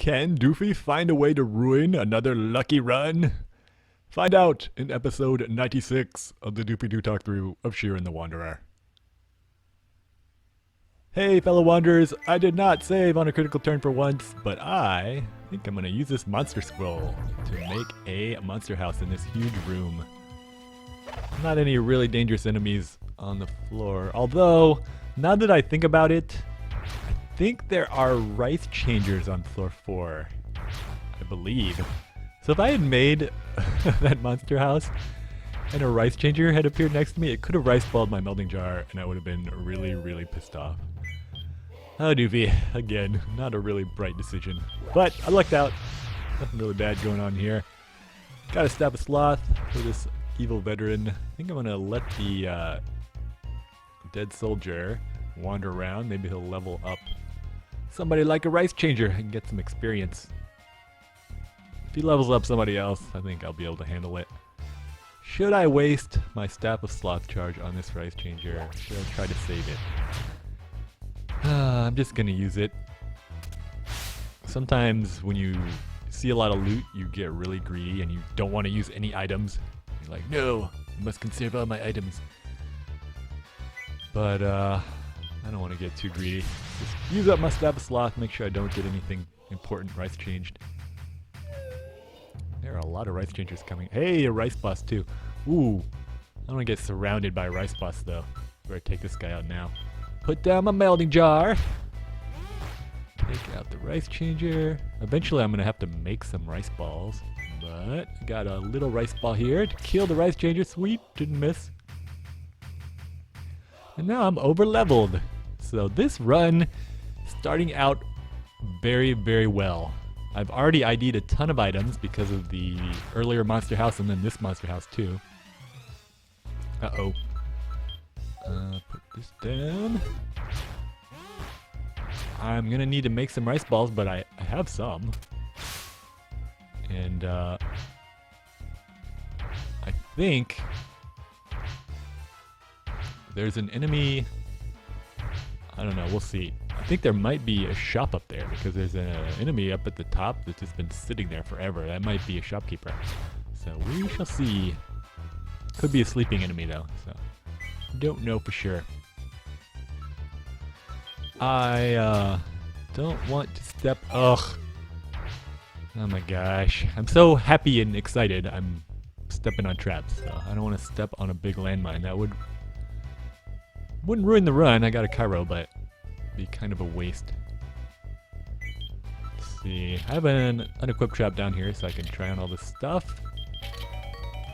Can Doofy find a way to ruin another lucky run? Find out in episode 96 of the Doofy Doo Talk Through of Shiren the Wanderer. Hey fellow wanderers, I did not save on a critical turn for once, but I think I'm going to use this monster scroll to make a monster house in this huge room. Not any really dangerous enemies on the floor, although, now that I think about it, I think there are rice changers on floor 4, I believe. So if I had made that monster house and a rice changer had appeared next to me, it could have rice balled my melding jar and I would have been really, really pissed off. Oh, Doofy, again, not a really bright decision. But I lucked out. Nothing really bad going on here. Got a staff of sloth for this evil veteran. I think I'm going to let the dead soldier wander around. Maybe he'll level up somebody like a rice changer and get some experience. If he levels up somebody else, I think I'll be able to handle it. Should I waste my staff of sloth charge on this rice changer? Should I try to save it? I'm just gonna use it. Sometimes when you see a lot of loot, you get really greedy and you don't want to use any items. You're like, no, I must conserve all my items. But I don't want to get too greedy. Just use up my staff of sloth, make sure I don't get anything important rice changed. There are a lot of rice changers coming. Hey, a rice boss too. Ooh, I don't want to get surrounded by a rice boss though. Better take this guy out now. Put down my melding jar. Take out the rice changer. Eventually I'm going to have to make some rice balls. But I got a little rice ball here to kill the rice changer. Sweet, didn't miss. And now I'm over leveled. So this run starting out very, very well. I've already ID'd a ton of items because of the earlier monster house and then this monster house too. Uh-oh. Put this down. I'm gonna need to make some rice balls, but I have some. And I think there's an enemy. I don't know, we'll see. I think there might be a shop up there because there's an enemy up at the top that's just been sitting there forever. That might be a shopkeeper. So we shall see. Could be a sleeping enemy though, so don't know for sure. I don't want to step. Ugh. Oh my gosh. I'm so happy and excited. I'm stepping on traps. So I don't want to step on a big landmine. That wouldn't ruin the run. I got a Cairo, but be kind of a waste. Let's see. I have an unequipped trap down here so I can try on all this stuff.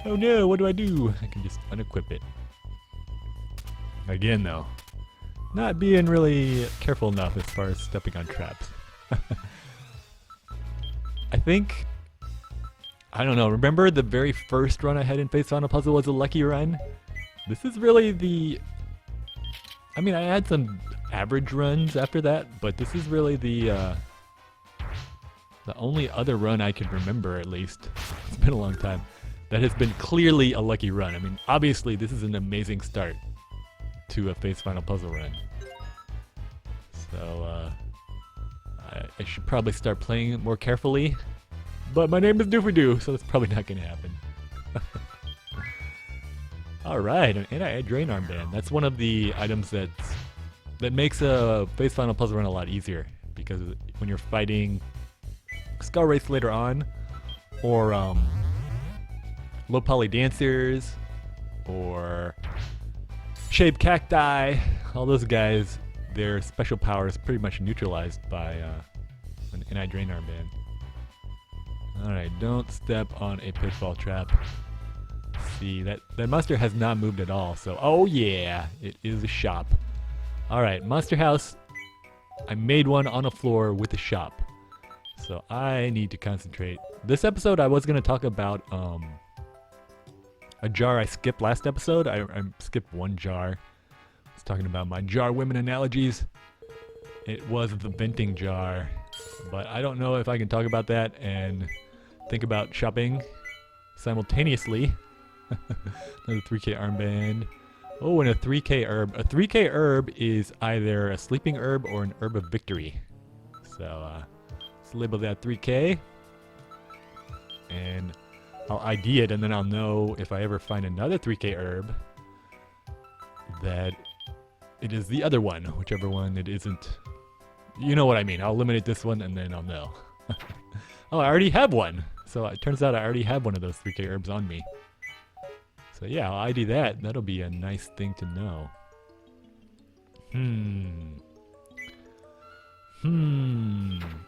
Oh no, what do? I can just unequip it. Again though, not being really careful enough as far as stepping on traps. I think, I don't know, remember the very first run I had in Face Final Puzzle was a lucky run? This is really the, I mean I had some average runs after that, but this is really the only other run I can remember, at least. It's been a long time. That has been clearly a lucky run. I mean, obviously this is an amazing start to a Face Final Puzzle run. So, I should probably start playing it more carefully. But my name is Doofy Doo, so that's probably not going to happen. Alright, an anti-drain armband. That's one of the items that makes a Face Final Puzzle run a lot easier. Because when you're fighting Skull Race later on, or low poly dancers, or shaped cacti, all those guys, their special power is pretty much neutralized by an anti-drain armband. Alright, don't step on a pitfall trap. See, that monster has not moved at all, so oh yeah, it is a shop. Alright, monster house. I made one on a floor with a shop. So I need to concentrate. This episode I was going to talk about a jar I skipped last episode. I skipped one jar. I was talking about my jar women analogies. It was the venting jar. But I don't know if I can talk about that and think about shopping simultaneously. Another 3K armband. Oh, and a 3K herb. A 3K herb is either a sleeping herb or an herb of victory. So, Let's label that 3K. And I'll ID it, and then I'll know if I ever find another 3K herb that it is the other one, whichever one it isn't. You know what I mean. I'll eliminate this one, and then I'll know. Oh, I already have one. So it turns out I already have one of those 3K herbs on me. So yeah, I'll ID that. That'll be a nice thing to know.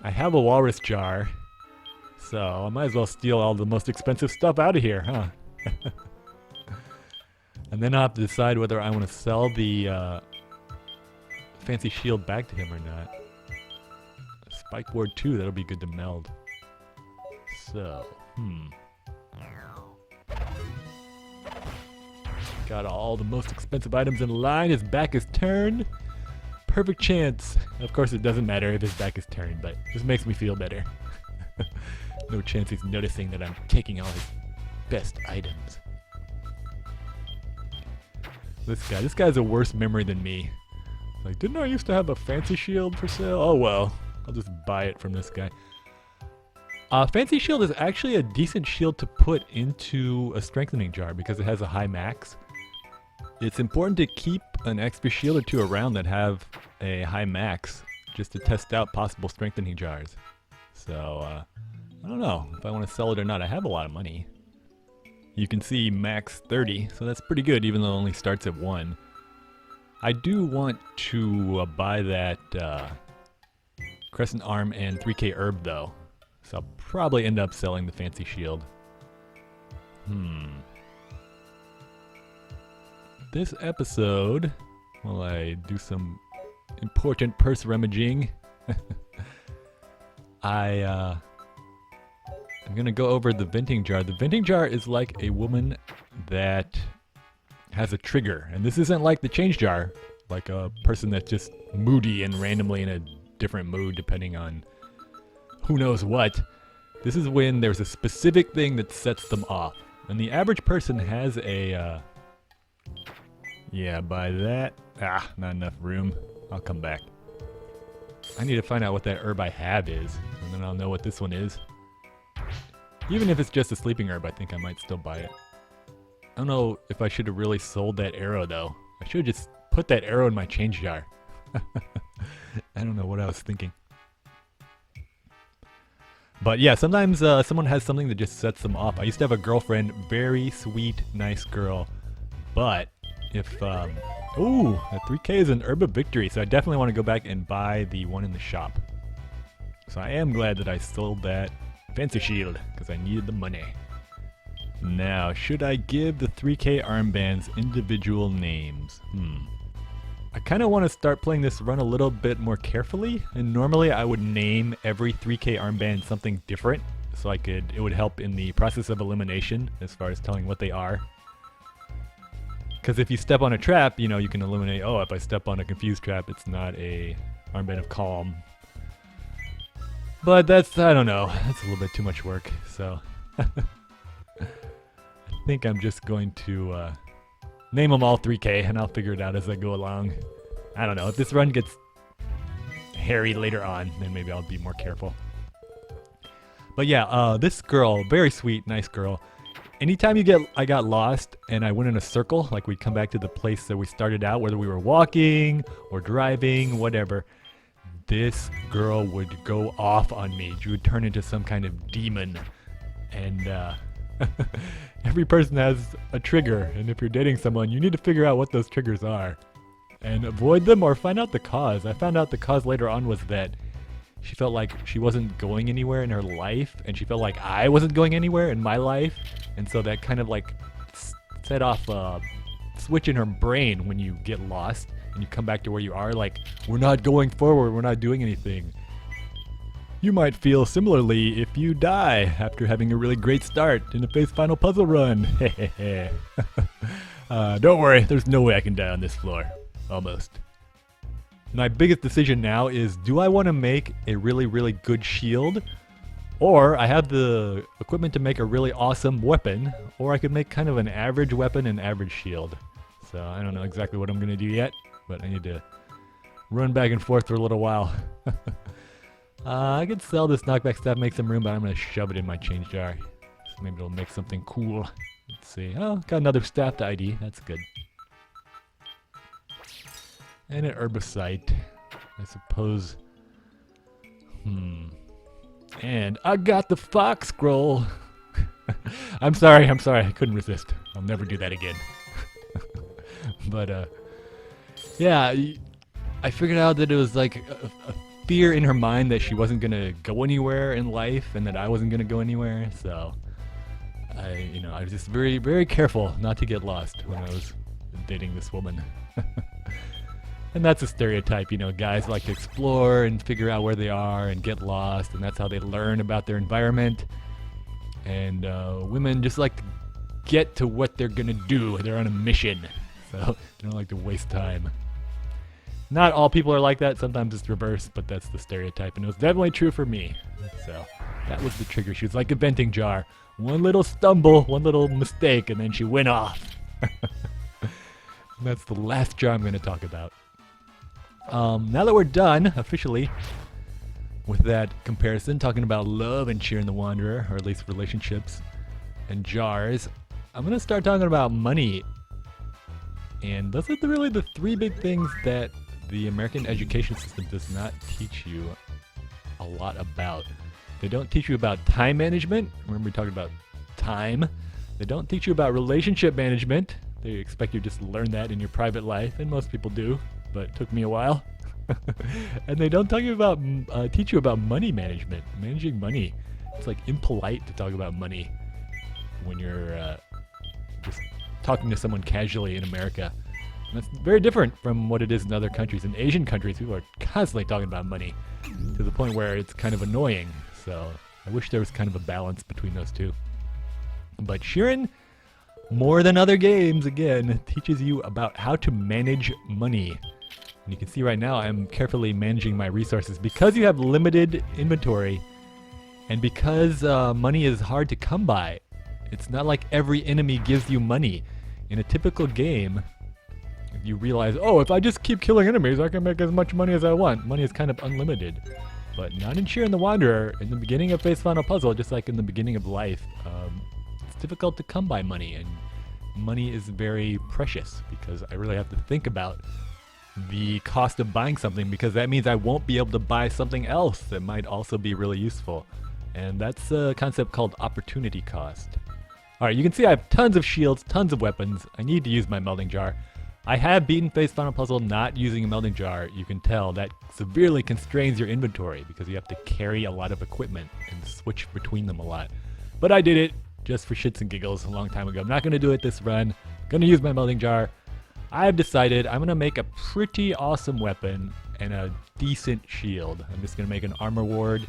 I have a walrus jar. So I might as well steal all the most expensive stuff out of here, huh? And then I'll have to decide whether I want to sell the fancy shield back to him or not. Spike board 2, that'll be good to meld. So, got all the most expensive items in line. His back is turned. Perfect chance. Of course, it doesn't matter if his back is turned, but it just makes me feel better. No chance he's noticing that I'm taking all his best items. This guy's a worse memory than me. Like, didn't I used to have a fancy shield for sale? Oh well, I'll just buy it from this guy. Fancy shield is actually a decent shield to put into a strengthening jar because it has a high max. It's important to keep an XP shield or two around that have a high max just to test out possible strengthening jars. So, I don't know if I want to sell it or not. I have a lot of money. You can see max 30, so that's pretty good even though it only starts at 1. I do want to buy that Crescent Arm and 3K Herb though. So I'll probably end up selling the fancy shield. This episode, while I do some important purse rummaging, I'm gonna go over the venting jar. The venting jar is like a woman that has a trigger, and this isn't like the change jar, like a person that's just moody and randomly in a different mood depending on who knows what. This is when there's a specific thing that sets them off, and the average person has a yeah, by that, not enough room. I'll come back. I need to find out what that herb I have is, and then I'll know what this one is. Even if it's just a sleeping herb, I think I might still buy it. I don't know if I should have really sold that arrow though. I should have just put that arrow in my change jar. I don't know what I was thinking. But yeah, sometimes someone has something that just sets them off. I used to have a girlfriend, very sweet, nice girl. But if, ooh, that 3K is an herb of victory, so I definitely want to go back and buy the one in the shop. So I am glad that I sold that fancy shield, because I needed the money. Now, should I give the 3K armbands individual names? I kind of want to start playing this run a little bit more carefully, and normally I would name every 3K armband something different, so it would help in the process of elimination as far as telling what they are. Because if you step on a trap, you know, you can eliminate, oh, if I step on a confused trap, it's not a armband of calm. But that's, I don't know, that's a little bit too much work, so I think I'm just going to name them all 3K, and I'll figure it out as I go along. I don't know, if this run gets hairy later on, then maybe I'll be more careful. But yeah, this girl, very sweet, nice girl. Anytime I got lost and I went in a circle, like we'd come back to the place that we started out, whether we were walking or driving, whatever, this girl would go off on me. She would turn into some kind of demon. And every person has a trigger, and if you're dating someone, you need to figure out what those triggers are and avoid them or find out the cause. I found out the cause later on was that she felt like she wasn't going anywhere in her life, and she felt like I wasn't going anywhere in my life, and so that kind of like set off a switch in her brain when you get lost and you come back to where you are, like, we're not going forward, we're not doing anything. You might feel similarly if you die after having a really great start in a phase final puzzle run. Don't worry, there's no way I can die on this floor. Almost. My biggest decision now is, do I want to make a really, really good shield? Or I have the equipment to make a really awesome weapon, or I could make kind of an average weapon and average shield. So I don't know exactly what I'm going to do yet, but I need to run back and forth for a little while. I could sell this knockback stuff, make some room, but I'm going to shove it in my change jar. So maybe it'll make something cool. Let's see. Oh, got another staff to ID. That's good. And an herbicide, I suppose. And I got the fox scroll. I'm sorry. I couldn't resist. I'll never do that again. But, yeah, I figured out that it was like a fear in her mind that she wasn't going to go anywhere in life and that I wasn't going to go anywhere. So, I was just very, very careful not to get lost when I was dating this woman. And that's a stereotype, guys like to explore and figure out where they are and get lost, and that's how they learn about their environment. And women just like to get to what they're gonna do. They're on a mission, so they don't like to waste time. Not all people are like that. Sometimes it's reversed, but that's the stereotype, and it was definitely true for me. So that was the trigger. She was like a venting jar. One little stumble, one little mistake, and then she went off. That's the last jar I'm going to talk about. Now that we're done, officially, with that comparison, talking about love and Shiren the Wanderer, or at least relationships and jars, I'm going to start talking about money. And those are really the three big things that the American education system does not teach you a lot about. They don't teach you about time management. Remember we talked about time. They don't teach you about relationship management. They expect you to just learn that in your private life, and most people do, but it took me a while. And they don't teach you about money management, managing money. It's like impolite to talk about money when you're just talking to someone casually in America. And that's very different from what it is in other countries. In Asian countries, people are constantly talking about money to the point where it's kind of annoying. So I wish there was kind of a balance between those two. But Shiren, more than other games, again, teaches you about how to manage money. And you can see right now I'm carefully managing my resources because you have limited inventory and because money is hard to come by. It's not like every enemy gives you money. In a typical game, you realize, oh, if I just keep killing enemies, I can make as much money as I want. Money is kind of unlimited. But not in Shiren the Wanderer. In the beginning of Face Final Puzzle, just like in the beginning of life, it's difficult to come by money, and money is very precious because I really have to think about the cost of buying something, because that means I won't be able to buy something else that might also be really useful. And that's a concept called opportunity cost. Alright, you can see I have tons of shields, tons of weapons. I need to use my melding jar. I have beaten Face Final Puzzle not using a melding jar. You can tell that severely constrains your inventory because you have to carry a lot of equipment and switch between them a lot. But I did it just for shits and giggles a long time ago. I'm not going to do it this run. I'm going to use my melding jar. I've decided I'm going to make a pretty awesome weapon and a decent shield. I'm just going to make an armor ward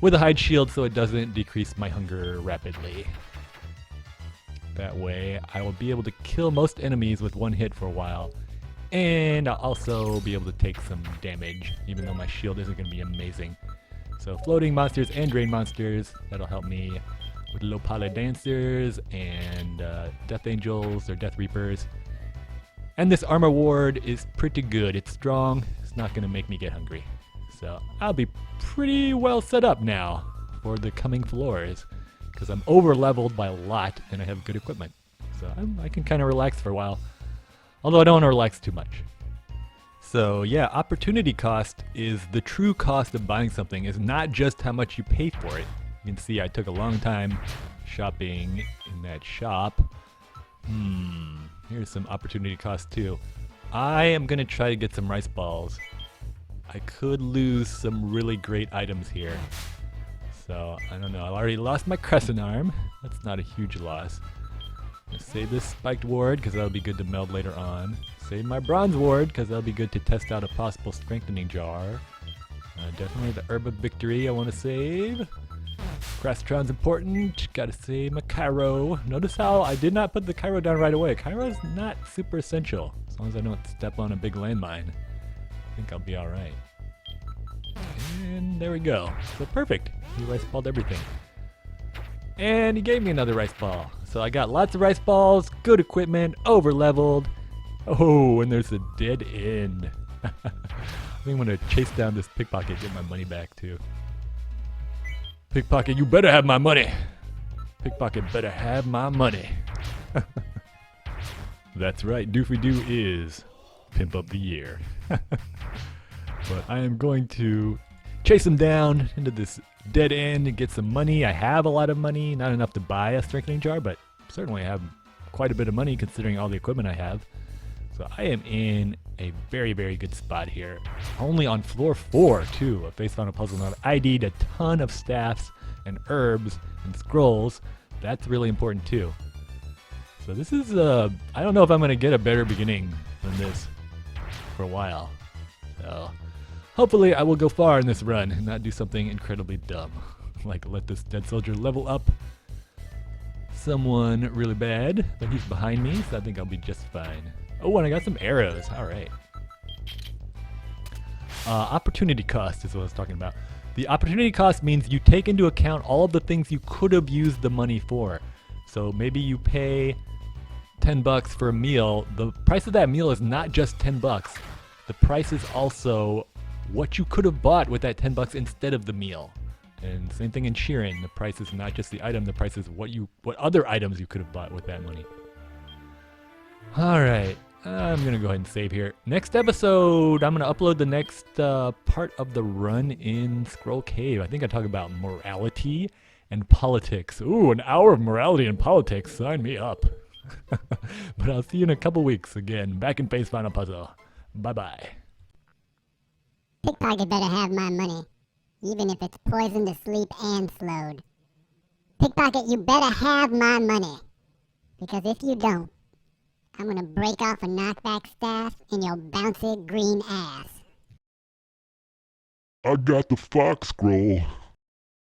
with a hide shield so it doesn't decrease my hunger rapidly. That way I will be able to kill most enemies with one hit for a while, and I'll also be able to take some damage even though my shield isn't going to be amazing. So floating monsters and drain monsters, that'll help me with Lopala dancers and death angels or death reapers. And this armor ward is pretty good. It's strong. It's not going to make me get hungry. So I'll be pretty well set up now for the coming floors, because I'm over leveled by a lot and I have good equipment. So I can kind of relax for a while. Although I don't want to relax too much. So yeah, opportunity cost is the true cost of buying something. It's not just how much you pay for it. You can see I took a long time shopping in that shop. Here's some opportunity cost too. I am going to try to get some rice balls. I could lose some really great items here. So, I don't know. I already lost my crescent arm. That's not a huge loss. Let's save this spiked ward because that'll be good to meld later on. Save my bronze ward because that'll be good to test out a possible strengthening jar. Definitely the herb of victory I want to save. Crestron's important. Gotta save my Cairo. Notice how I did not put the Cairo down right away. Cairo's not super essential. As long as I don't step on a big landmine, I think I'll be alright. And there we go. So perfect. He rice balled everything. And he gave me another rice ball. So I got lots of rice balls, good equipment, over leveled. Oh, and there's a dead end. I think I'm gonna chase down this pickpocket, get my money back too. Pickpocket, you better have my money. Pickpocket better have my money. That's right, Doofy Doo is Pimp of the Year. But I am going to chase him down into this dead end and get some money. I have a lot of money, not enough to buy a strengthening jar, but certainly I have quite a bit of money considering all the equipment I have. So I am in a very, very good spot here. Only on floor 4 too, a face found a puzzle node. I ID'd a ton of staffs and herbs and scrolls. That's really important too. So this is, I don't know if I'm gonna get a better beginning than this for a while. So hopefully I will go far in this run and not do something incredibly dumb. Like let this dead soldier level up someone really bad, but he's behind me, so I think I'll be just fine. Oh, and I got some arrows. All right. Opportunity cost is what I was talking about. The opportunity cost means you take into account all of the things you could have used the money for. So maybe you pay 10 bucks for a meal. The price of that meal is not just 10 bucks. The price is also what you could have bought with that 10 bucks instead of the meal. And same thing in Shiren. The price is not just the item, the price is what other items you could have bought with that money. All right. I'm going to go ahead and save here. Next episode, I'm going to upload the next part of the run in Scroll Cave. I think I talk about morality and politics. Ooh, an hour of morality and politics. Sign me up. But I'll see you in a couple weeks again. Back in Face Final Puzzle. Bye-bye. Pickpocket better have my money, even if it's poisoned to sleep and slowed. Pickpocket, you better have my money. Because if you don't, I'm gonna break off a knockback staff in your bouncy green ass. I got the fox scroll.